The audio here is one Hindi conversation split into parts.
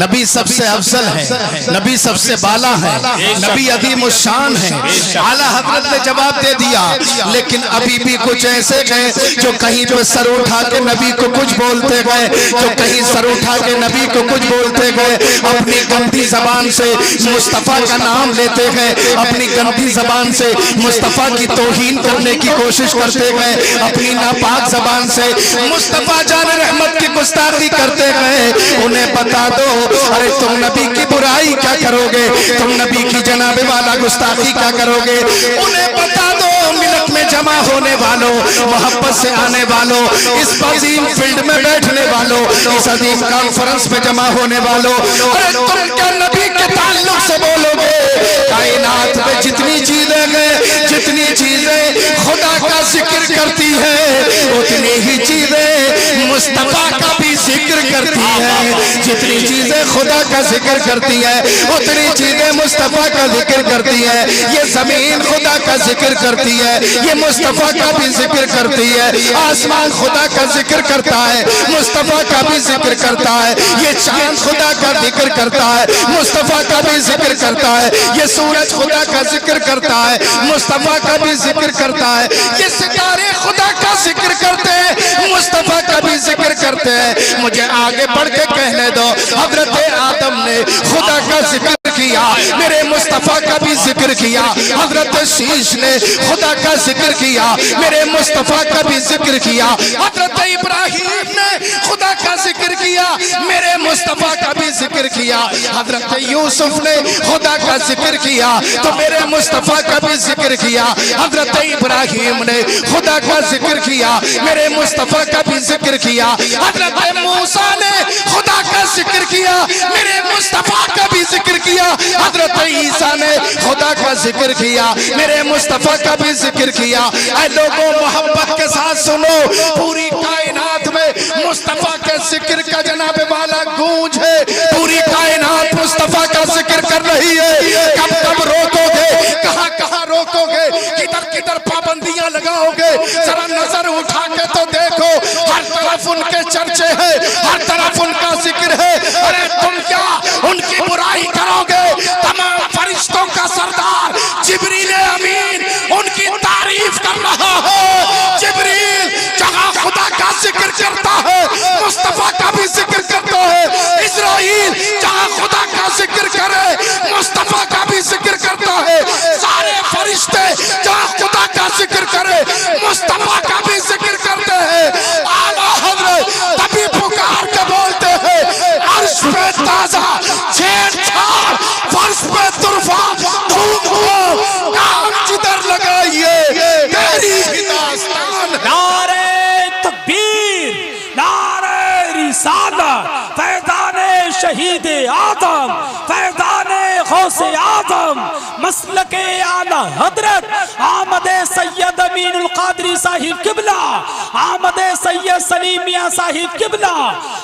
नबी सबसे अफजल है, नबी सबसे बाला है, नबी अदीम शान है। आला हजरत ने जवाब दे दिया, लेकिन अभी भी कुछ ऐसे गए जो कहीं पे सर उठा के नबी को कुछ बोलते गए, जो कहीं सर उठा के नबी को कुछ बोलते गए, अपनी गंदी जबान से मुस्तफा का नाम लेते गए, अपनी गंदी जबान से मुस्तफा की तौहीन करने की कोशिश करते गए, अपनी नापाक जबान से मुस्तफा जान रहमत की गुस्ताखी करते गए। उन्हें बता दो, अरे तुम नबी की बुराई क्या करोगे, तुम नबी की जनाबे वाला गुस्ताखी क्या करोगे। उन्हें बता दो, मिलक में जमा होने वालों, मोहब्बत से आने वालों, इस अजीम फील्ड में बैठने वालों, इस अजीम कॉन्फ्रेंस में जमा होने वालों, अरे तुम क्या नबी के ताल्लुक से बोलोगे। कायनात में जितनी चीजें गए, जितनी चीजें खुदा का जिक्र करती है, उतनी ही चीजें मुस्तफा का भी जिक्र करती है। जितनी चीजें खुदा का जिक्र करती है, उतनी चीजें मुस्तफा का जिक्र करती है। ये जमीन खुदा का जिक्र करती है, ये मुस्तफा का भी जिक्र करती है। आसमान खुदा का जिक्र करता है, मुस्तफा का भी जिक्र करता है। ये चांद खुदा का जिक्र करता है, मुस्तफा का भी जिक्र करता है। ये सूरज खुदा का जिक्र करता है, मुस्तफा का भी जिक्र करता है। ये सितारे खुदा का जिक्र करते हैं, मुस्तफा का भी जिक्र करते हैं। मुझे आगे बढ़ के कहने दो, हजरत आदम ने खुदा का जिक्र किया, मेरे मुस्तफा का भी जिक्र किया। हजरत शीश ने खुदा का जिक्र किया, मेरे मुस्तफा का भी जिक्र किया। हजरत इब्राहिम ने खुदा का जिक्र किया, मेरे मुस्तफा का भी जिक्र किया। हजरत यूसुफ ने खुदा का जिक्र किया, तो मेरे मुस्तफा का भी जिक्र किया। हजरत इब्राहिम ने खुदा का जिक्र किया, मेरे मुस्तफा का भी जिक्र किया। हजरत मूसा ने खुदा का जिक्र किया, मेरे मुस्तफा का भी जिक्र किया। हजरत ईसा ने खुदा का जिक्र किया, मेरे मुस्तफा का भी जिक्र किया। ऐ लोगों, मोहब्बत के साथ सुनो, पूरी कायनात में मुस्तफा के जिक्र का जनाबे वाला गूंज है। पूरी कायनात मुस्तफा का जिक्र कर रही है। कब कब रोकोगे, कहां कहां रोकोगे, किधर किधर पाबंदियां लगाओगे। जरा नजर उठा के तो देखो, हर तरफ उनके चर्चे हैं, हर तरफ उनका जिक्र है। अरे तुम क्या उनकी बुराई करोगे। तमाम फरिश्तों का सरदार जिब्रील अमीन उनकी तारीफ कर रहा है। जिब्रील जहां खुदा का जिक्र करता है, मुस्तफा का भी जिक्र करता है। इस्राईल जहां खुदा का जिक्र करे, मुस्तफा का भी जिक्र करता है। सारे फरिश्ते जहां खुदा का जिक्र करे, मुस्तफा का भी जिक्र करते हैं। आला हजरत तभी पुकार के बोलते हैं, अर्श पे ताजा छेड़छाड़, फर्श पे तुरफान, धूम हो काम जिधर लगाइए, तेरी ही दास्तान। नारे तकबीर, नारे रिसालत, फैज़ाने शहीद आदम, फैज़ाने गौसे आदम, मसलके आला हजरत आमदे सैयद अमीनुल कादरी साहिब किबला, आमदे सैयद सलीम मियां साहिब किबला,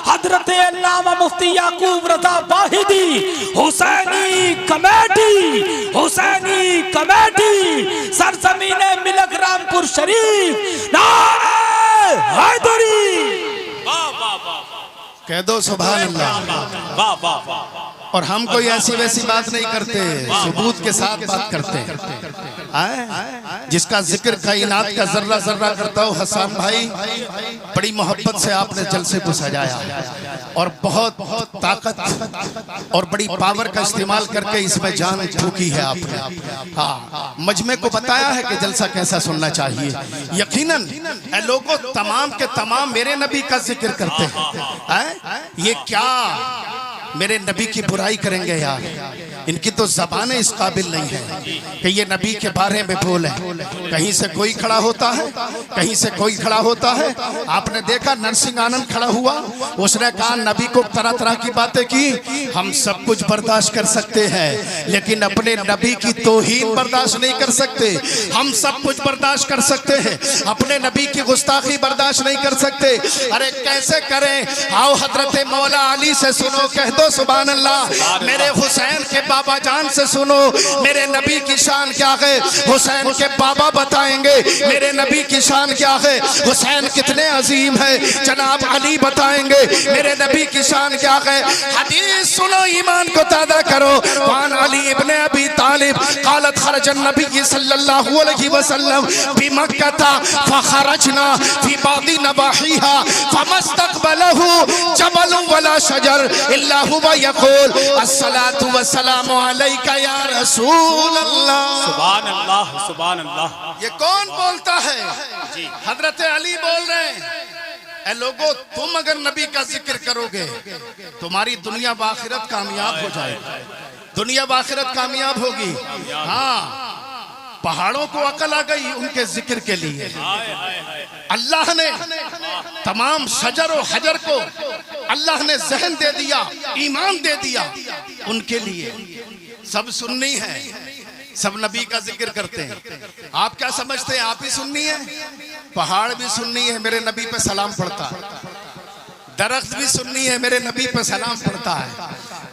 हजरत अल्लामा मुफ्ती याकूब रजा वाहिदी, हुसैनी कमेटी, हुसैनी कमेटी, सरजमीने मिलक रामपुर शरीफ, नारे हैदरी। कह दो सुभान अल्लाह। और हम कोई ऐसी वैसी बात नहीं करते, सबूत के साथ बात करते हैं। जिसका जिक्र कायनात का जर्रा जर्रा करता हो, हसन भाई बड़ी मोहब्बत से आपने जलसे को सजाया और बहुत बहुत ताकत और बड़ी पावर का इस्तेमाल करके इसमें जान फूकी है आपने। हाँ, मजमे को बताया है कि जलसा कैसा सुनना चाहिए। यकीनन लोगों तमाम के तमाम मेरे नबी का जिक्र करते हैं। ये क्या मेरे नबी की बुराई करेंगे यार। इनकी तो ज़बानें इस काबिल नहीं है कि ये नबी के बारे में बोले। कहीं से कोई खड़ा होता है, कहीं से कोई खड़ा होता है। आपने देखा नरसिंह आनंद खड़ा हुआ, उसने कहा नबी को तरह तरह की बातें की। हम सब कुछ बर्दाश्त कर सकते हैं, लेकिन अपने नबी की तौहीन बर्दाश्त नहीं कर सकते। हम सब कुछ बर्दाश्त कर सकते हैं, अपने नबी की गुस्ताखी बर्दाश्त नहीं कर सकते। अरे कैसे करें? आओ हजरत मौला अली से सुनो, कह दो सुभान अल्लाह। मेरे हुसैन के बाबा जान से सुनो मेरे नबी की शान क्या है। हुसैन के बाबा बताएंगे मेरे नबी की शान क्या है। हुसैन कितने अजीम है जनाब अली बताएंगे मेरे नबी की शान क्या है। हदीस सुनो ईमान को ताज़ा करो। वान अली इब्ने अबी तालिब क़ालत खरजन नबी सल्लल्लाहु अलैहि वसल्लम फी मक्का फखरजना फी बादी नवाहिहा फमस्तक़बलहु जबल वला शजर इल्ला हुवा यक़ूल अस्सलातु वस्सलामु अलैका या रसूल अल्लाह। सुभान अल्लाह सुभान अल्लाह। ये कौन बोलता है? हजरत अली बोल रहे हैं ए लोगो तुम अगर नबी का जिक्र करोगे तुम्हारी दुनिया व आखिरत कामयाब हो जाएगी, दुनिया व आखिरत कामयाब होगी। हाँ, पहाड़ों को अकल आ गई उनके जिक्र के लिए। अल्लाह ने तमाम शजर और हजर को अल्लाह ने जहन दे दिया, ईमान दे दिया उनके लिए। सब सुन्नी है, सब नबी का जिक्र करते हैं। आप क्या समझते हैं आप ही सुन्नी है? पहाड़ भी सुन्नी है, मेरे नबी पे सलाम पढ़ता है। दरख्त भी सुन्नी है, मेरे नबी पे सलाम पढ़ता है।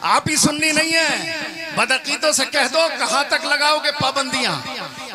आप ही सुन्नी नहीं है। बदअकीदों से कह दो कहां तक लगाओगे पाबंदियां,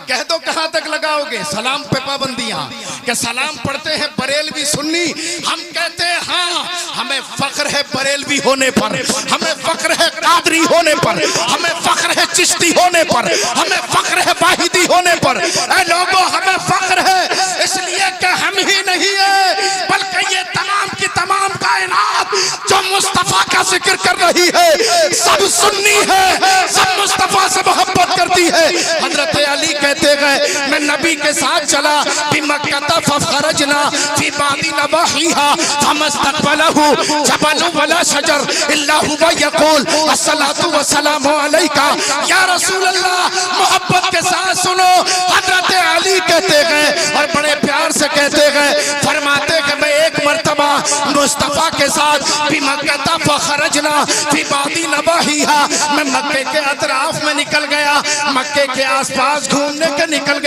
कह दो कहां तक लगाओगे सलाम पे पाबंदियां। कि सलाम पढ़ते हैं बरेलवी सुन्नी, हम कहते हैं हाँ हमें फख्र है बरेलवी होने पर, हमें फख्र है कादरी होने पर, हमें फख्र है चिश्ती होने पर, हमें फख्र है वाहिदी होने पर। ऐ लोगों हमें फख्र है इसलिए कि हम ही नहीं है बल्कि ये तमाम की तमाम कायनात जो मुस्तफा का जिक्र कर रही है सब सुन्नी है, सब मुस्तफा से मोहब्बत करती है। हजरत अली कहते गए मैं नबी के साथ चला फी मक्का फखरजना फी बादी नवाहिहा फमस्तक़बलहु जबल वला शजर इल्ला हुवा यक़ूल अस्सलातु वस्सलामु अलैका या रसूल अल्लाह। मोहब्बत के साथ सुनो हजरत अली कहते गए और बड़े प्यार से कहते गए, फरमाते कि मैं एक मर्तबा मुस्तफा के साथ फी मक्का फखरजना फी बादी नवाहिहा, मैं मक्के के अतराफ में निकल गया, मक्के के आसपास घूमने के निकल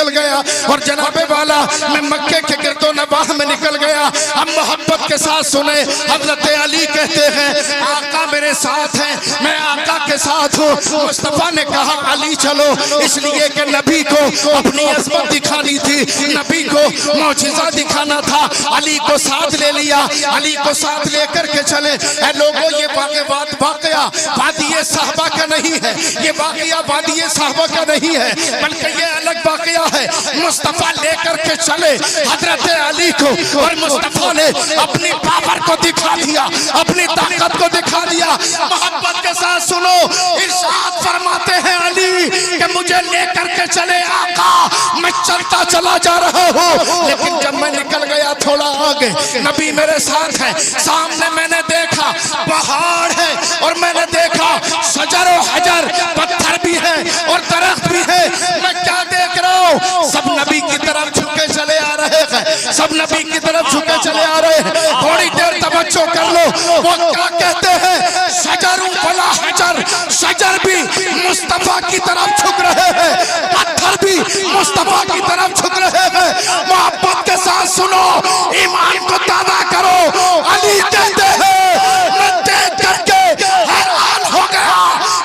गया और जनाबे वाला मैं मक्के के गिरदो नवाह में निकल गया। हम मोहब्बत के साथ सुने हजरत अली कहते हैं आका मेरे साथ हैं, मैं आका के साथ हूँ। मुस्तफा ने कहा अली चलो, इसलिए कि नबी को अपनी अज़मत दिखानी थी, नबी को मौजिज़ा दिखाना था। अली को साथ ले लिया, अली को साथ लेकर के चले। ऐ लोगों ये वाक़या वादिये साहबा का नहीं है, ये वाक़या वादिये साहबा का नहीं है बल्कि ये अलग वाक़या है। मुस्तफा लेकर के चले हजरत अली को और मुस्तफा ने अपनी पावर को दिखा दिया, अपनी ताकत को दिखा दिया। मोहब्बत के साथ सुनो इरशाद फरमाते हैं अली कि मुझे लेकर के चले आका, मैं चलता चला जा रहा हूँ लेकिन जब मैं निकल गया थोड़ा आगे नबी मेरे साथ है। सामने मैंने देखा पहाड़ है और मैंने देखा शजर और हजर पत्थर भी है और दरख्त भी है। मैं क्या देख रहा हूँ? सब नबी की तरफ झुके चले आ रहे हैं, सब नबी की तरफ झुके चले आ रहे हैं। थोड़ी देर तवज्जो कर लो, वो क्या कहते हैं? शजर वला हजर, शजर भी मुस्तफा की तरफ झुक रहे हैं, पत्थर भी मुस्तफा की तरफ झुक रहे हैं। मोहब्बत के साथ सुनो, ईमान को ताज़ा करो। अली कहते हैं मैं देख करके हैरान हो गया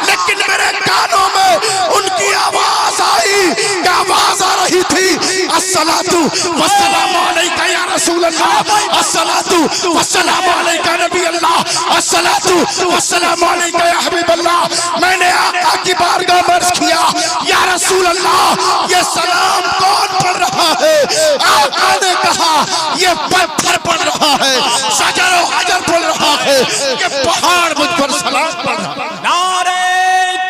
लेकिन मेरे कानों में उनकी आवाज आई, क्या आवाज आ रही थी? अस्सलातु वस्सलामु अलैका या रसूल अल्लाह, अस्सलातु वस्सलामु अलैका नबी अल्लाह, अस्सलातु वस्सलामु अलैका या हबीब अल्लाह। मैंने आका की बारगाह में अर्ज़ किया या रसूल अल्लाह ये सलाम कौन पढ़ रहा है? आका ने कहा ये पत्थर पढ़ रहा है, शजर और हजर पढ़ रहा है, ये पहाड़ मुझ पर सलाम पढ़ रहा है। नारे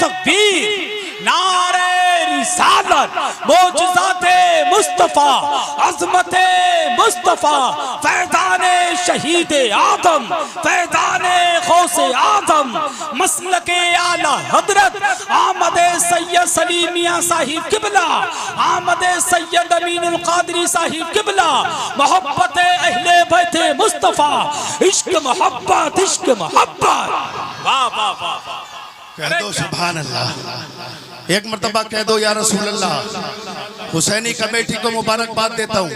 तकबीर, नारे रिसालत, मौजिज़ाते मुस्तफा, अज़मते मुस्तफा, फैज़ाने शहीद आदम, फैज़ाने गौसे आदम, मसलके आला हजरत आमदे सैयद सलीम मियां साहिब किबला, आमदे सैयद अमीनुल कादरी साहिब किबला, मोहब्बत अहले बैते मुस्तफा, इश्क मोहब्बत, इश्क मोहब्बत। वाह वाह वाह, कह दो सुभान अल्लाह, एक मर्तबा कह दो या रसूल अल्लाह। हुसैनी कमेटी को मुबारकबाद देता हूँ,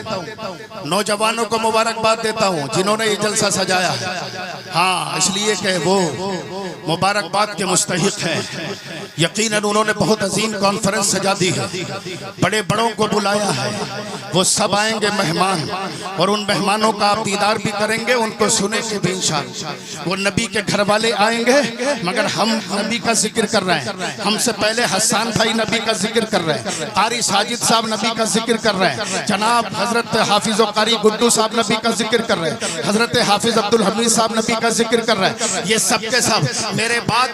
नौजवानों को मुबारकबाद देता हूँ जिन्होंने ये जलसा सजाया है। हाँ, इसलिए कि वो मुबारकबाद के मुस्तहिक हैं। यकीनन उन्होंने बहुत अजीम कॉन्फ्रेंस सजा दी है, बड़े बड़ों को बुलाया है, वो सब आएंगे मेहमान, और उन मेहमानों का आप दीदार भी करेंगे, उनको सुनेंगे भी इंशाअल्लाह। वो नबी के घर वाले आएंगे, मगर हम नबी का जिक्र कर रहे हैं। हमसे पहले हसन भाई नबी का जिक्र कर रहे हैं, कारी साजिद साहब नबी का जिक्र कर रहे हैं, जनाब हजरत हाफिज और कारी गुड्डू साहब नबी का जिक्र कर रहे हैं, हजरत हाफिज अब्दुल हमीद साहब नबी का जिक्र कर रहे हैं। ये सब के सब मेरे बाद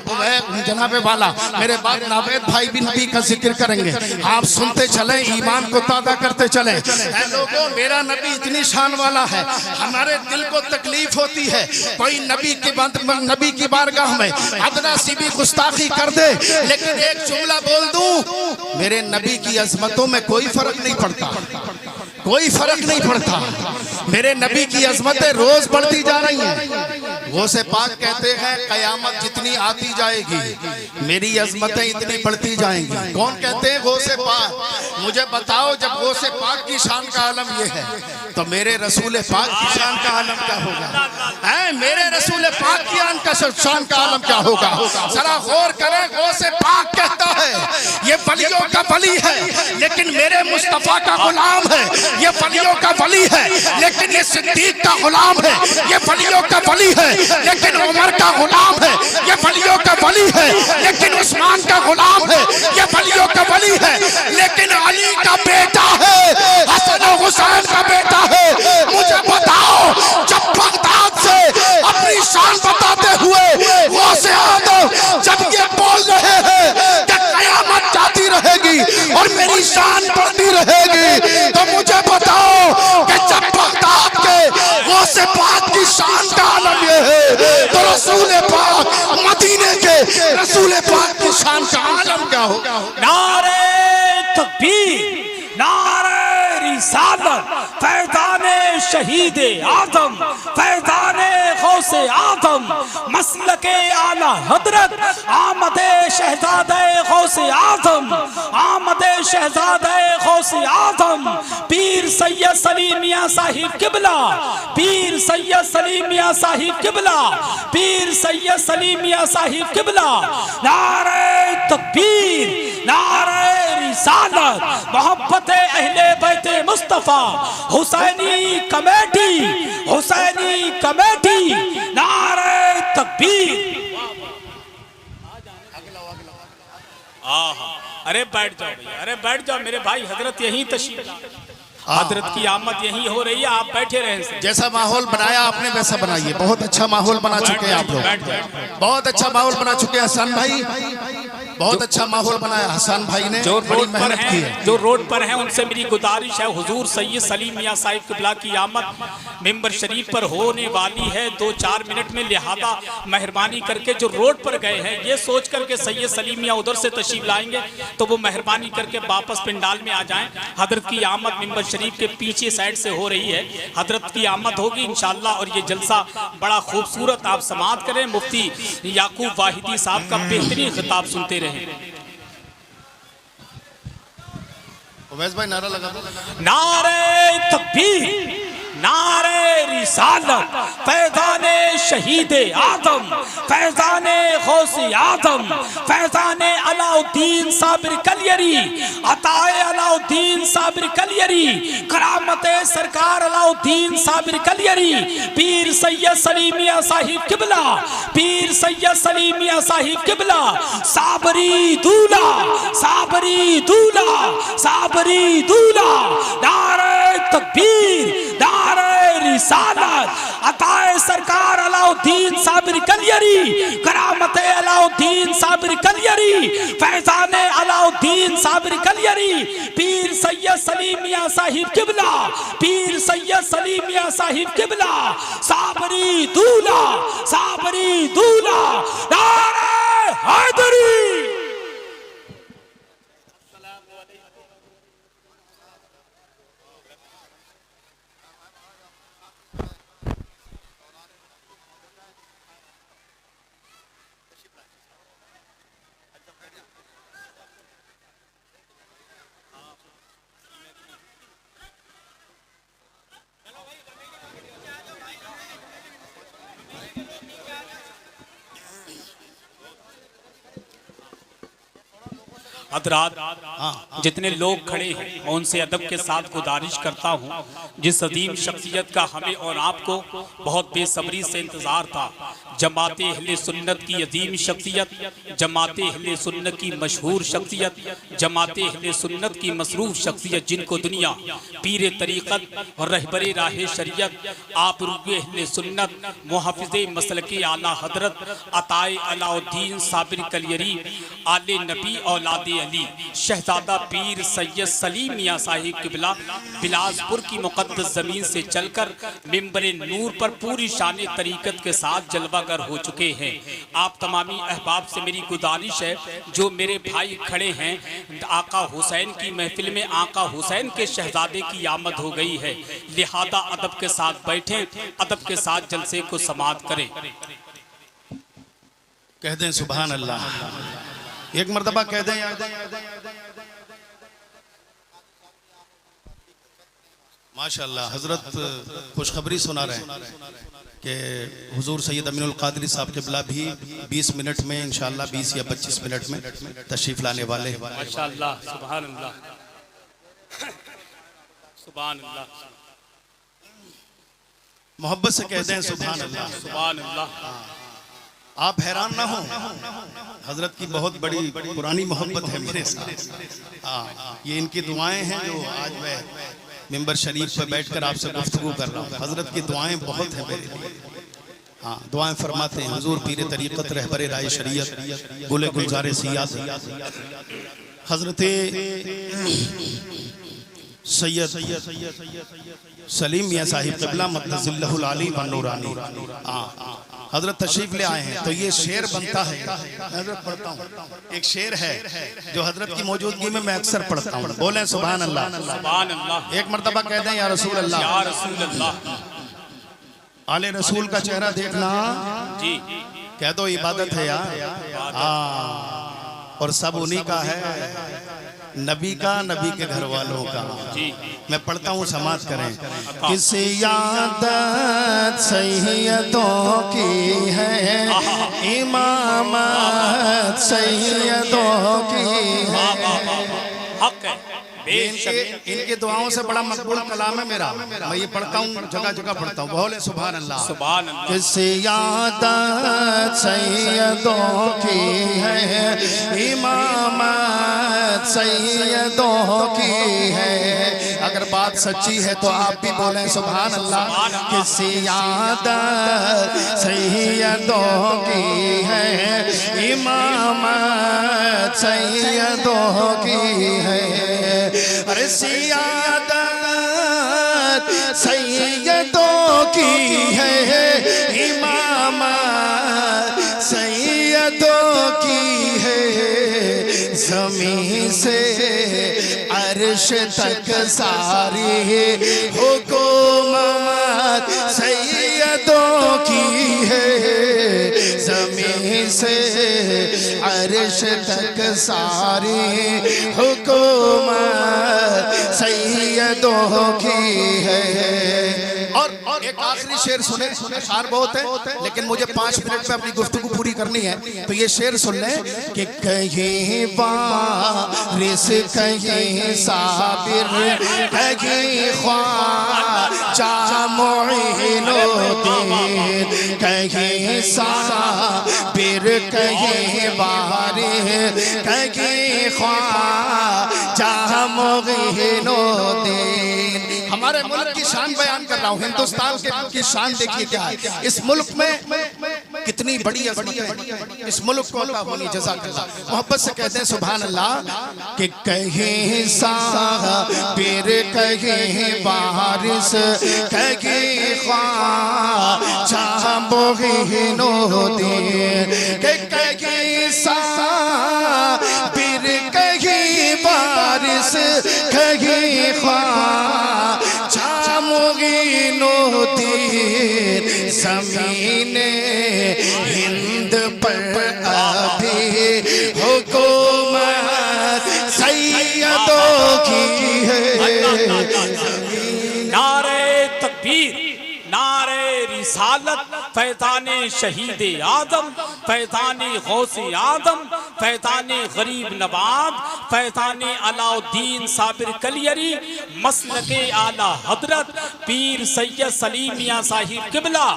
जनाबे वाला मेरे बाद नावेद भाई भी नबी का जिक्र करेंगे। आप सुनते चले, ईमान को ताज़ा करते चले। लोगों, मेरा नबी इतनी शान वाला है, हमारे दिल को तकलीफ होती है कोई नबी की बारगाह में अदना सी भी गुस्ताखी कर दे, लेकिन एक जुमला बोल दूं, मेरे नबी की अजमतों में कोई फर्क नहीं पड़ता, कोई फर्क नहीं पड़ता। मेरे नबी की अजमतें रोज बढ़ती जा रही हैं। गौसे पाक कहते हैं कयामत जितनी आती जाएगी मेरी अजमतें इतनी बढ़ती जाएंगी। कौन कहते हैं? गौसे पाक। मुझे बताओ, जब गौसे पाक की शान का आलम ये है तो मेरे रसूल पाक की शान का आलम क्या होगा? मेरे रसूल पाक की शान का आलम क्या होगा? जरा गौर करें, गौसे पाक कहता है ये वलियों का वली है, लेकिन मेरे मुस्तफा का गुलाम है। ये वलियों का वली है, लेकिन ये सिद्दीक का गुलाम है। ये वलियों का वली है, लेकिन उमर का गुलाम है। ये वलियों का वली है, लेकिन उस्मान का गुलाम है। ये वलियों का वली है, लेकिन अली का बेटा है, हसन और हुसैन का बेटा है। मुझे बताओ, जब बगदाद से अपनी शान बताते हुए गौसे आदम जब ये बोल रहे हैं कि कयामत जाती रहेगी और मेरी शान बढ़ती रहेगी, तो मुझे बताओ कि जब बगदाद के गौसे पाक की शान का आलम ये है, तो रसूल पाक मदीने के रसूल पाक की शान का आलम क्या होगा? नारे तकबीर, नारे रिसालत, फैज़ाने शहीद आज़म, फैज़ाने गौसे आज़म, मसलके आला हजरत, आमदे शहजादे गौसे आज़म, आमदे शहजादे गौसे आज़म, पीर सैयद सलीम मियां साहिब किबला, पीर सैयद सलीम मियां साहिब किबला, पीर सैयद सलीम मियां साहिब किबला। नारे तकबीर, नारे रिसालत, मोहब्बत अहले बैत मुस्तफा, हुसैनी कमेटी, हुसैनी कमेटी, नारे तकबीर। अरे बैठ जाओ भैया, अरे बैठ जाओ मेरे भाई, हजरत यहीं तशरीफ, हजरत की आमद यहीं हो रही है, आप बैठे रहे। जैसा माहौल बनाया आपने वैसा बनाइए। बहुत अच्छा माहौल बना चुके हैं आप लोग, बहुत अच्छा माहौल बना चुके हैं हसन भाई, बहुत अच्छा माहौल बनाया हसन भाई ने। जो रोड पर हैं, जो रोड पर हैं, उनसे मेरी गुजारिश है, हुजूर सैयद सलीम मियां साहिब किबला की आमद मिंबर शरीफ पर होने वाली है 2-4 मिनट में, लिहाजा मेहरबानी करके जो रोड पर गए हैं ये सोच करके सैयद सलीम मियां उधर से तशरीफ लाएंगे, तो वो मेहरबानी करके वापस पंडाल में आ जाएं। हजरत की आमद मिंबर शरीफ के पीछे साइड से हो रही है, हजरत की आमद होगी इंशाअल्लाह, और ये जलसा बड़ा खूबसूरत आप समाअत करें। मुफ्ती याकूब वाहिदी साहब का बेहतरीन खिताब सुनते रहे। उवैस भाई नारा लगा दो। नारे तकबीर, नारे रिसालत, फैज़ाने शहीद आज़म, फैज़ाने गौसे आज़म, फैज़ाने अलाउद्दीन साबिर कलियरी, अताए अलाउद्दीन साबिर कलियरी, करामते सरकार अलाउद्दीन साबिर कलियरी, पीर सैयद सलीम मियां साहिब किबला, पीर सैयद सलीम मियां साहिब किबला, साबरी दूल्हा, साबरी दूल्हा, साबरी दूल्हा। नारे तकबीर, नारे रिसालत, अताए सरकार अलाउद्दीन साबिर कलियरी, करामते अलाउद्दीन साबिर कलियरी, फैज़ाने अलाउद्दीन साबिर कलियरी, पीर सैयद सलीम मियां साहिब किबला, पीर सैयद सलीम मियां साहिब किबला, साबरी दूल्हा, साबरी दूल्हा। नारे हैदरी। हजरात, जितने लोग खड़े हैं मैं उनसे अदब के साथ गुजारिश करता हूँ, जिस अजीम शख्सियत का हमें और आपको बहुत बेसब्री से इंतज़ार था, जमात अहले सुन्नत की अजीम शख्सियत, जमात अहले सुन्नत की मशहूर शख्सियत, जमात अहले सुन्नत की मसरूफ शख्सियत, जिनको दुनिया पीर तरीक़त और रहबरे राह शरीयत, आप रुगे अहले सुन्नत, मुहफ़िज़े मसलके आला हजरत अताए अलाउद्दीन साबिर कलियरी आले नबी औलादे अली शहजादा पीर सैयद सलीम मियाँ साहिब किबला बिलासपुर की मुक़द्दस ज़मीन से चलकर मिंबर नूर पर पूरी शान तरीक़त के साथ जलवागर हो चुके हैं। आप तमामी अहबाब से मेरी गुजारिश है, जो मेरे भाई खड़े हैं, आका हुसैन की महफिल में आका हुसैन के शहजादे की आमद हो गई है, लिहाजा अदब के साथ बैठें, अदब के साथ जलसे को समाअत करें। कह दें सुभान अल्लाह, एक मर्तबा कह दें। माशाअल्लाह, हजरत खुशखबरी सुना रहे हैं कि हुजूर सैयद अमीनुल कादरी साहब क़िबला भी 20 मिनट में इंशाअल्लाह 20 या 25 मिनट में तशरीफ लाने वाले हैं। माशाअल्लाह, सुभान अल्लाह, सुभान अल्लाह, मोहब्बत से कह दें सुभान अल्लाह, सुभान अल्लाह। आप हैरान ना हो, हजरत की बहुत बड़ी पुरानी मोहब्बत है मेरे साथ। ये इनकी दुआएं हैं जो आज मैं मिंबर शरीफ पर बैठकर आपसे गुफ्तगू कर रहा हूँ। हजरत की दुआएं बहुत हैं मेरे लिए। हाँ, दुआएं फरमाते हैं हुजूर पीर तरीक़त रहबरे राय शरीयत गुले गुलज़ारे सियाद हजरत सैयद सलीम मियाँ साहिब क़िबला मद्दज़िल्लहुल आली व नूरानी हजरत तशरीफ ले आए हैं। तो ये शेर बनता है, हजरत पढ़ता हूँ, एक शेर है जो हजरत की मौजूदगी में मैं अक्सर पढ़ता हूँ। बोलें सुभान अल्लाह, सुभान अल्लाह। एक मर्तबा कह दें या रसूल अल्लाह, या रसूल अल्लाह। आले रसूल का चेहरा देखना जी, कह दो इबादत है यार। और सब उन्हीं का है, नबी का, नबी के घर वालों का। जी, मैं पढ़ता हूँ, समाज करें। किसी यादत सैयदों की है, इमामत सैयदों की है। हक है, इनके दुआओं से बड़ा मकबूल कलाम है मेरा। मैं ये पढ़ता हूँ, जगह जगह पढ़ता हूँ। बोले सुभान अल्लाह, सुभान अल्लाह। किसी यादत सैयदों की है, इमामत सैयदों की है। अगर बात सच्ची है तो आप भी बोलें सुभान अल्लाह। किसी यादत सैयदों की है, इमामत सैयदों की है। अरे सियादत सैयदों की है, इमामत सैयदों की है। ज़मीन से अर्श तक सारी हुकूमत सैयदों की है। ज़मीन से अर्श तक सारी हुकूमत सैयदों की है। और एक आखिरी शेर सुने, अशार बहुत है लेकिन मुझे 5 मिनट में अपनी गुफ्तगू पूरी करनी है। तो ये शेर सुन लें कि कहीं वारिस, कहीं साबिर, कहीं ख्वाजा मुईनुद्दीन, कहीं साबिर, कहीं वारिस, कहीं ख्वाजा मुईनुद्दीन। हमारे मुल्क की शान बयान कर रहा हूँ, हिंदुस्तान की शान देखिए क्या है। इस मुल्क में कितनी बड़ी अज़मत है, इस मुल्क को अल्लाह होनी जज़ाकल्लाह। मोहब्बत से कहते हैं सुभान अल्लाह कि कहीं साबिर, कहीं वारिस, कहीं ख्वाजा मुईनुद्दीन, कहीं साबिर, कहीं वारिस, कहीं ख्वाजा मुईनुद्दीन। ज़मीने हिंद पर अभी हुकूमत सैयदों की है। नारे तकबीर, नारे रिसालत, फैज़ाने शहीद आदम, फैज़ाने गौसे आदम, फैज़ाने गरीब नवाब, फैज़ाने अलाउद्दीन साबिर कलियरी, मसलके आला हजरत पीर सैयद सलीम मियां साहिब किबला,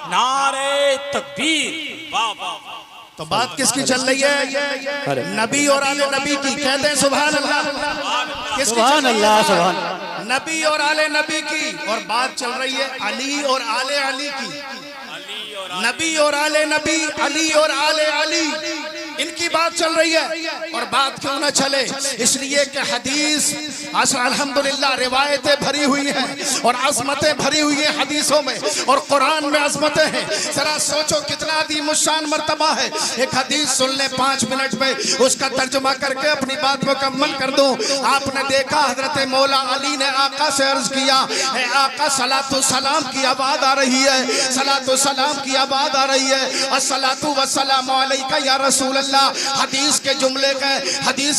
नारे तकबीर। वाह वाह। तो बात किसकी चल रही है? नबी और आले नबी की। कहते हैं सुभान अल्लाह। सुभान अल्लाह, सुभान। नबी और आले नबी की। और बात चल रही है अली और आले अली की। नबी और आले नबी, अली और आले अली, इनकी बात चल रही है। और बात क्यों ना चले, इसलिए कि हदीस अल्हम्दुलिल्लाह रिवायतें भरी हुई हैं और अज़मतें भरी हुई हैं हदीसों में, और कुरान में अज़मतें हैं। जरा सोचो कितना अज़ीम शान मर्तबा है। एक हदीस सुन ले 5 मिनट में, उसका तर्जुमा करके अपनी बात मुकम्मल कर दूं। आपने देखा हजरत मौला अली ने आका से अर्ज किया, है आका सलातु सलाम की आवाज़ आ रही है, सलातु सलाम की आवाज़ आ रही है, अस्सलातु वस्सलामु अलैका या रसूल अल्लाह। हदीस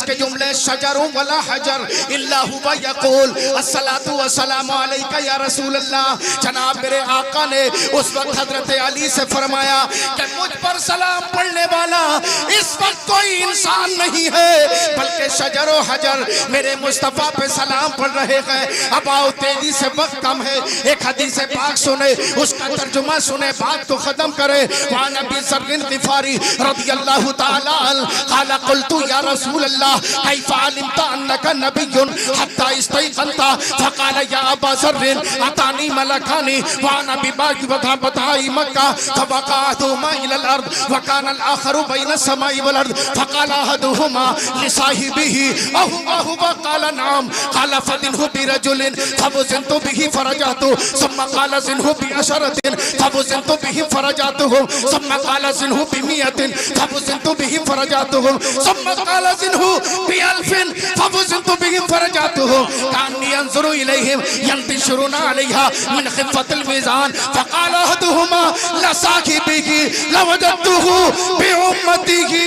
के जुमले शजरुम वला हजर इल्ला हुवा यक़ूल अस्सलातु वस्सलामु अलैका या रसूल अल्लाह। जनाब मेरे आका ने उस वक्त हजरत अली से फरमाया कि मुझ पर सलाम पढ़ने वाला इस वक्त कोई इंसान नहीं है, बल्कि शजर हजर मेरे मुस्तफा पे सलाम पढ़ रहे हैं। अब आओ तेजी से, वक्त कम है, एक हदीस पाक सुने, उसका तर्जुमा सुने, बात को खत्म करे। वहाँ नबी ज़र्रिन ग़िफ़ारी रज़ियल्लाहु ताला क़ाला क़ुल्तु या रसूल अल्लाह कैफ़ा अलिमता अन्नका नबिय्युन हत्ता इस्तयक़नता फ़क़ाल या अबा ज़र्रिन अतानी मलकानी व अना बिबागी बताई मक्का फ़वक़अहुमा इलल अर्द व काना अल आखरु बैन अस्समाई वल अर्द फ़क़ाल अहदुहुमा लिसाहिबिही अहुवा हुवा क़ाल नअम क़ाल फ़दिनहु बिरजुलिन फ़वज़नतु बिही फ़रजअतु सुम्मा क़ाल ज़िनहु बिअशरतिन फ़वज़नतु बिही फ़रजअतुहु सुम्मा क़ाल ज़िनहु बिमियतिन फ़वज़नतु बिही फ़रजअतुहु सुम्मा क़ाल ज़िनहु बिअल्फ़िन फ़वज़नतु बिही फ़रजअतुहु कान्नी अंज़ुरु इलैहिम यंतशिरुना अलैहा मिन ख़िफ़्फ़तिल मीज़ान फ़क़ाल अहदुहुमा लसाहिबिही लवजदतुहु बिउम्मतिही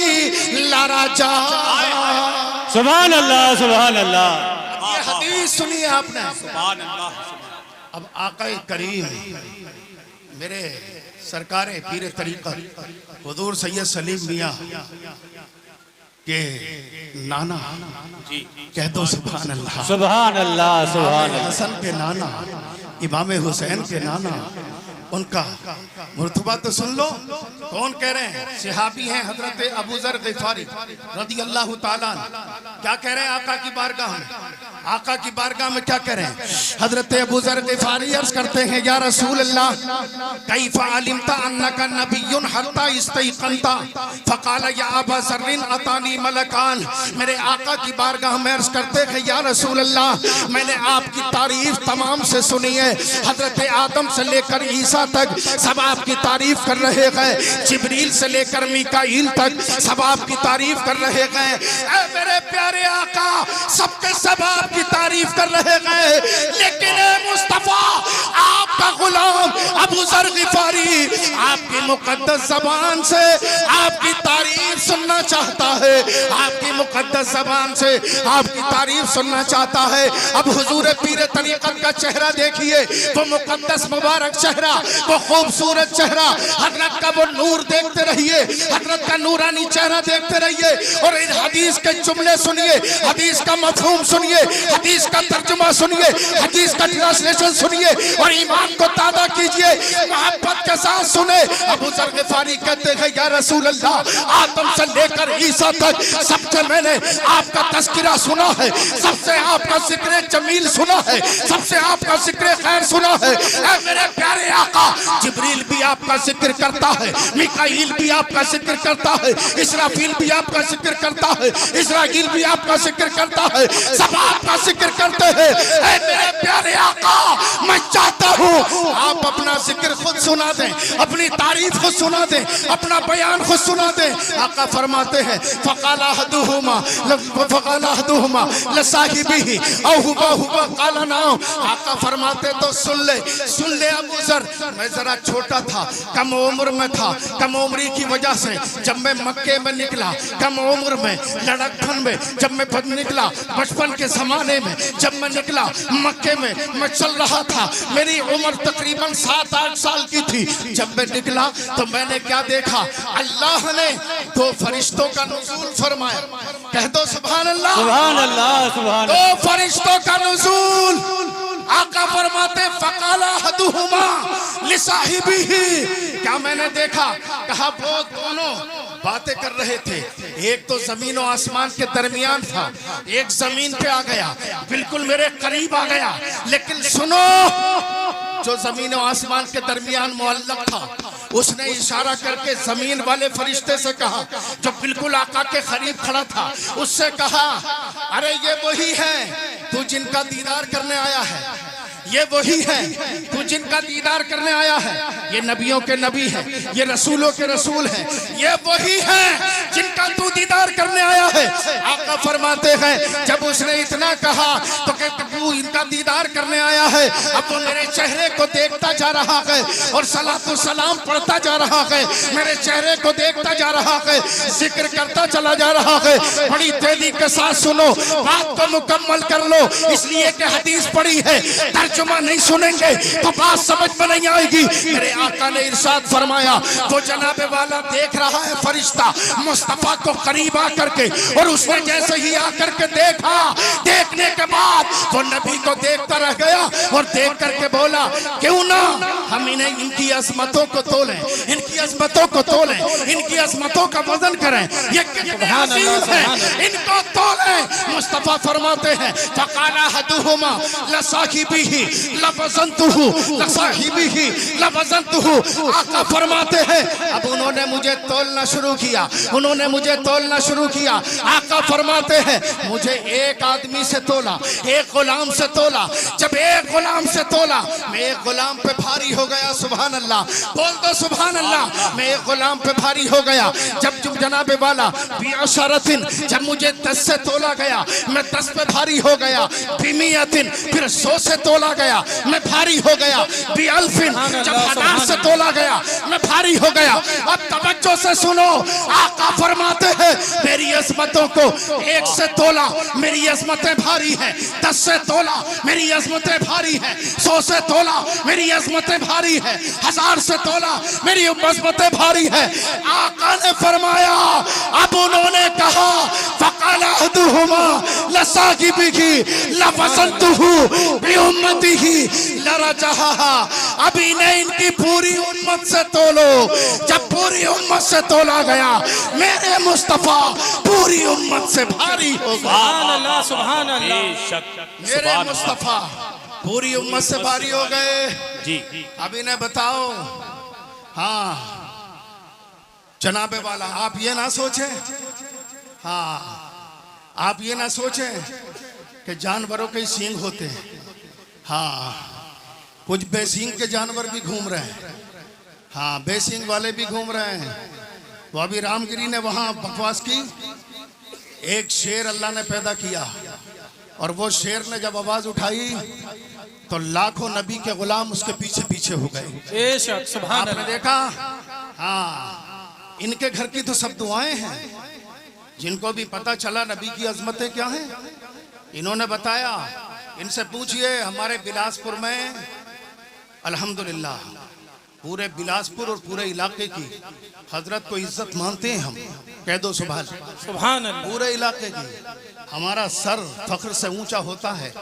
लरजा। सुभान अल्लाह, सुभान अल्लाह। ये हदीस सुनी है आपने। सुभान अल्लाह। अब आक़ाए करीम मेरे सरकारे पीर तरीक़त हुज़ूर सैयद सलीम मियां के नाना जी कह दो सुभान अल्लाह। सुभान अल्लाह, सुभान अल्लाह। हसन के नाना, इमाम हुसैन के नाना, उनका मुर्तबा तो सुन लो। कौन कह रहे हैं? सहाबी हैं हजरत अबू ज़र ग़िफ़ारी रज़ियल्लाहु ताला अन्हु। क्या कह रहे हैं आका की बारगाह में? आका की बारगाह में क्या कह रहे हैं? हजरत अबू ज़र ग़िफ़ारी अर्ज़ करते हैं या रसूल अल्लाह कैफ़ा अलिमता अन्नका नबिय्युन हत्ता इस्तयक़नता फ़क़ाल या अबा ज़र्रिन अतानी मलकान। मेरे आका की बारगाह में अर्ज़ करते हैं या रसूल अल्लाह मैंने आपकी तारीफ तमाम से सुनी है, हजरत आदम से लेकर ईसा तक सब आपकी तारीफ कर रहे हैं, जिब्रील से लेकर मीकाईल तक सब आपकी तारीफ कर रहे हैं। ऐ मेरे प्यारे आका सबके सब आपकी तारीफ कर रहे हैं, लेकिन ऐ मुस्तफा आपका गुलाम अबू ज़र ग़िफ़ारी आपकी मुक़द्दस ज़बान से आपकी तारीफ सुनना चाहता है, आपकी मुक़द्दस ज़बान से आपकी तारीफ सुनना चाहता है। अब हुजूर पीर तरीक़त का चेहरा देखिए, वो मुक़द्दस मुबारक चेहरा, वो खूबसूरत चेहरा, हजरत का वो नूर देखते रहिए, हजरत का नूरानी चेहरा देखते रहिए और इन हदीस के जुमले सुनिए, हदीस का मफ़हूम सुनिए, हदीस का तर्जुमा सुनिए, हदीस का ट्रांसलेशन सुनिए और ईमान को ताज़ा कीजिए, मोहब्बत के साथ सुने। अबू ज़र ग़िफ़ारी कहते हैं या रसूल अल्लाह आदम से लेकर ईसा तक सबसे मैंने आपका तज़किरा सुना है, सबसे आपका ज़िक्र जमील सुना है, सबसे आपका ज़िक्र खैर सुना है। ऐ मेरे प्यारे आका जिब्रील भी आपका जिक्र करता है, मीकाईल भी आपका जिक्र करता है, इसराफील भी आपका जिक्र करता है, इस्राईल भी आपका जिक्र करता है, सब आपका जिक्र करते हैं। ऐ मेरे प्यारे आका मैं चाहता हूँ आप अपना जिक्र खुद सुना दें, अपनी तारीफ खुद सुना दें, अपना बयान खुद सुना दें, आका फरमाते हैं फकाला हदुहुमा लसाहिबिही औ हुवा हुवा काला नाम। आका फरमाते तो सुन ले अबू ज़र, मैं जरा छोटा था, कम उम्र में था। कम उम्री की वजह से जब मैं मक्के में निकला, कम उम्र में, लड़कपन में जब मैं निकला, बचपन के जमाने में जब मैं निकला मक्के में, मैं चल रहा था, मेरी उम्र तकरीबन 7-8 साल की थी। जब मैं निकला तो मैंने क्या देखा, अल्लाह ने 2 फरिश्तों का नुज़ूल फरमाया। कह दो सुभान अल्लाह। सुभान अल्लाह, सुभान 2 फरिश्तों का नुज़ूल। आका फरमाते फकाला हदुहुमा लिसाहिबिही, क्या मैंने देखा, कहा वो दोनों बातें कर रहे थे। एक तो जमीन और आसमान के दरमियान था, एक जमीन पे आ गया, बिल्कुल मेरे करीब आ गया। लेकिन सुनो, जो जमीन और आसमान के दरमियान मुअल्लक था, उसने इशारा करके जमीन वाले फरिश्ते से कहा, जो बिल्कुल आका के करीब खड़ा था, उससे कहा, अरे ये वही है तू जिनका दीदार करने आया है, ये वही है तू जिनका दीदार करने आया है। ये नबियों के नबी है, ये रसूलों के रसूल है, ये वही है जिनका तू दीदार करने आया है। आका फरमाते हैं जब उसने इतना कहा तो कहते तू इनका दीदार करने आया है, अब वो मेरे चेहरे को देखता जा रहा है और सलातो सलाम पढ़ता जा रहा है, मेरे चेहरे को देखता जा रहा है, जिक्र करता चला जा रहा है। बड़ी तेजी के साथ सुनो, बात को मुकम्मल कर लो, इसलिए कि हदीस पढ़ी है, तर्जुमा नहीं सुनेंगे तो बात समझ में नहीं आएगी। मेरे आका ने इरशाद फरमाया, वो जनाबे वाला देख रहा है फरिश्ता मुस्तफा को करीब आकर के, और उसने जैसे ही आकर के देखा, देखने के बाद वो नबी को देखता रह गया और देख करके बोला, क्यों ना हम इन्हें इनकी अजमतों को तोलें, इनकी अजमतों को तोलें, इनकी अजमतों का वजन करें, ये कितने अजीम है, इनको तोलें। मुस्तफा फरमाते हैं फकाला हदुहुमा लसाहिबिही लवज़नतुहु लसाहिबिही लवज़नतुहु। आका फरमाते हैं अब उन्होंने मुझे तोलना शुरू किया, उन्होंने मुझे तोलना शुरू किया। आका फरमाते हैं मुझे एक आदमी से तोला, एक गुलाम से तोला। जब एक गुलाम से तोला, मैं एक गुलाम पे भारी हो गया। सुभान अल्लाह, बोल दो सुभान अल्लाह। मैं एक गुलाम पे भारी हो गया। जब जनाबे वाला बिअशरतिन, जब मुझे 10 से तोला गया, मैं 10 पे भारी हो गया। बिमियतिन, फिर 100 से तोला गया, मैं भारी हो गया। बिअल्फिन, जब 1000 से तोला गया, मैं भारी हो गया। अब तवज्जो से सुनो, आका फरमाते हैं मेरी अज़मतों को 1 से तोला, मेरी अज़मतें भारी हैं। 10 से तोला, मेरी अज़मतें भारी हैं। 100 से तोला, मेरी अज़मतें भारी हैं। 1000 से तोला, मेरी अज़मतें भारी हैं। आका ने फरमाया, अब उन्होंने कहा फकाला हदुहुमा लसाहिबिही लवज़नतुहु बिउम्मतिही लरजहा। अब इन्हें इनकी पूरी उम्मत से तोलो। जब पूरी उम्मत से तोला गया, मेरे मुस्तफा पूरी उम्मत से भारी हो गया। सुभान अल्लाह, सुभान अल्लाह। मेरे मुस्तफा पूरी उम्मत से भारी हो गए जी। अब इन्हें बताओ, हाँ जनाबे वाला, आप ये ना सोचें, हाँ आप ये ना सोचें कि जानवरों के सींग होते हैं। हाँ कुछ बेसींग के जानवर भी घूम रहे हैं, हाँ बेसींग वाले भी घूम रहे हैं। तो अभी रामगिरी ने वहां बकवास की, एक शेर अल्लाह ने पैदा किया और वो शेर ने जब आवाज उठाई तो लाखों नबी के गुलाम उसके पीछे पीछे हो गए। बेशक, सुभान आपने अल्लाह। देखा, हाँ इनके घर की तो सब दुआएं हैं। जिनको भी पता चला नबी की अजमतें क्या हैं, इन्होंने बताया। इनसे पूछिए, हमारे बिलासपुर में अल्हम्दुलिल्लाह पूरे बिलासपुर और पूरे इलाके की हजरत को इज्जत मानते हैं हम। कह दो सुभान सुभान अल्लाह। पूरे इलाके की हमारा सर फख्र से ऊंचा होता है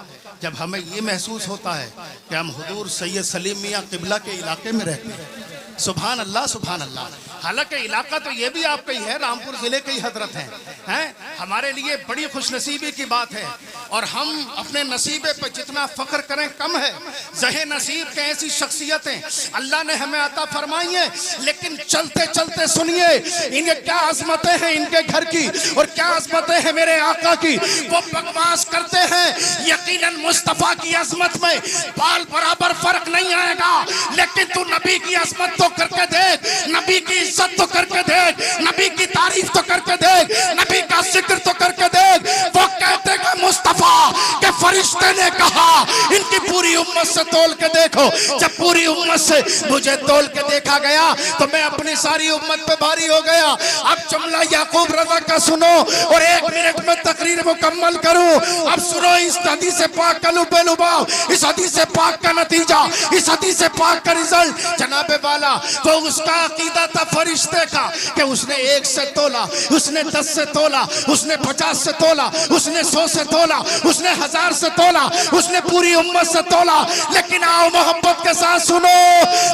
जब हमें ये महसूस होता है कि हम हुजूर सैयद सलीम मियां किबला के इलाके में रहते हैं। सुभान अल्लाह, सुभान अल्लाह। हालांकि इलाका तो ये भी आपका ही है, रामपुर जिले के ही हजरत हैं। हमारे लिए बड़ी खुशनसीबी की बात है और हम अपने नसीबे पे जितना फख्र करें कम है। ज़हे नसीब के ऐसी शख्सियतें अल्लाह ने हमें अता फरमाई है, लेकिन चलते चलते सुनिए इनके क्या अजमतें हैं इनके घर की और क्या अजमतें हैं मेरे आका की। वो बकवास करते हैं, यकीनन मुस्तफा की अजमत में बाल बराबर फर्क नहीं आएगा, लेकिन तू नबी की अजमत तो करके देख, नबी की इज्जत तो करके देख, नबी की तारीफ तो करके देख, नबी का जिक्र तो करके देख। वो कहते हैं मुस्तफा के फरिश्ते ने कहा इनकी पूरी उम्मत से तोल के देखो। जब पूरी उम्मत से मुझे तोल के देखा गया तो मैं अपनी सारी उम्मत पे भारी हो गया। अब जुमला याकूब रज़ा का सुनो और 1 मिनट में तकरीर मुकम्मल करूं। अब सुनो इस हदीस पाक का लुबेलुबाव, इस हदीस पाक का नतीजा, इस हदीस पाक का रिजल्ट। जनाबे वाला तो उसका अकीदा था फरिश्ते का कि उसने 1 से तोला, उसने 10 से तोला, उसने 50 से तोला, उसने 100 से तोला, उसने 1000 से तोला, उसने पूरी उम्मत से तोला। लेकिन आओ मोहब्बत के साथ सुनो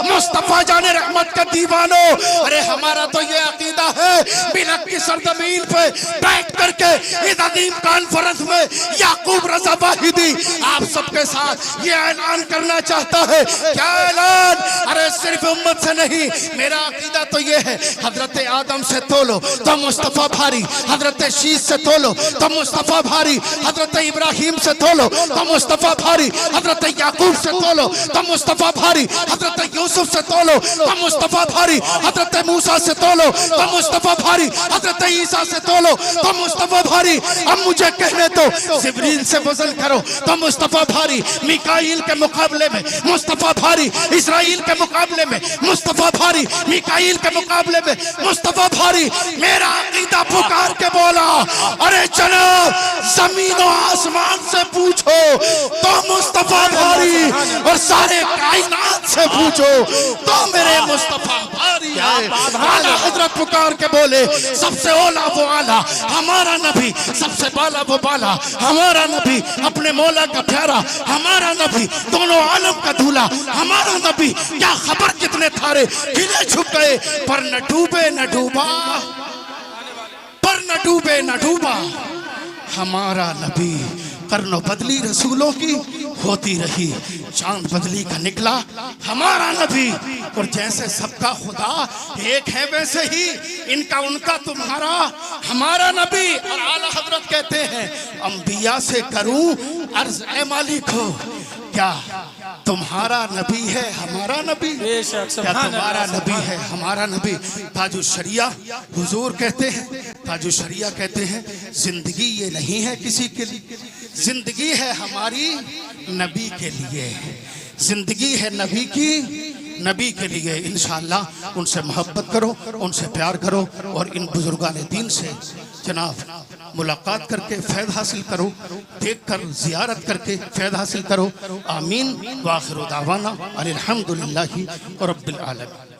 मुस्तफा जाने रहमत का दीवानो, अरे हमारा तो ये अकीदा है बिलक की सरजमीन पे बैठ करके इस अजीम कॉन्फ्रेंस में याकूब रज़ा वाहिदी आप सबके साथ ये ऐलान करना चाहता है। क्या ऐलान? अरे सिर्फ उम्मत से नहीं, मेरा अकीदा तो ये है हजरत आदम से तोलो तो मुस्तफा भारी, हजरत शीश से तोलो तो मुस्तफा भारी, हजरत इब्राहिम से तोलो तो मुस्तफा भारी, हजरत याकूब से तोलो तो मुस्तफा भारी, हजरत यूसुफ से तोलो तो मुस्तफा भारी, हजरत मूसा से तोलो तो मुस्तफा भारी, हजरत ईसा से तोलो तो मुस्तफा भारी। अब मुझे कहने तो जिब्रील से वजन करो तो मुस्तफा भारी, मिकाईल के मुकाबले में मुस्तफा भारी, इस्राइल के मुकाबले में मुस्तफा भारी, मिकाईल के मुकाबले में मुस्तफा भारी। मेरा अकीदा पुकार के बोला, अरे चलो जमीन और आसमान से पूछो तो मुस्तफा भारी, और सारे कायनात से पूछो तो मेरे मुस्तफा भारी है। आला हजरत पुकार के बोले, सबसे ओला वो आला हमारा नबी, सबसे बाला वो बाला हमारा नबी, अपने मौला का प्यारा हमारा नबी, दोनों आलम का दूल्हा हमारा नबी। क्या खबर कितने थारे हिले छुप गए, पर न डूबे न डूबा, पर न डूबे न डूबा हमारा नबी। करनो बदली रसूलों की होती रही, चांद बदली का निकला हमारा नबी। और जैसे सबका खुदा एक है वैसे ही इनका उनका तुम्हारा हमारा नबी। और आला हजरत कहते हैं अंबिया से करूं अर्ज ए मालिक हो, क्या तुम्हारा नबी है हमारा नबी? क्या तुम्हारा नबी है हमारा नबी? ताजुल शरिया हुजूर कहते हैं, ताजुल शरिया कहते हैं जिंदगी ये नहीं है किसी के लिए, जिंदगी है हमारी नबी के लिए, जिंदगी है नबी की नबी के लिए। इंशाअल्लाह उनसे मोहब्बत करो, उनसे प्यार करो और इन बुजुर्गान दीन से जनाब मुलाकात करके फैद हासिल करो, देख कर जियारत करके फैद हासिल करो। आमीन। व आखिर दावाना अनिल हम्दुलिल्लाहि रब्बिल आलमीन।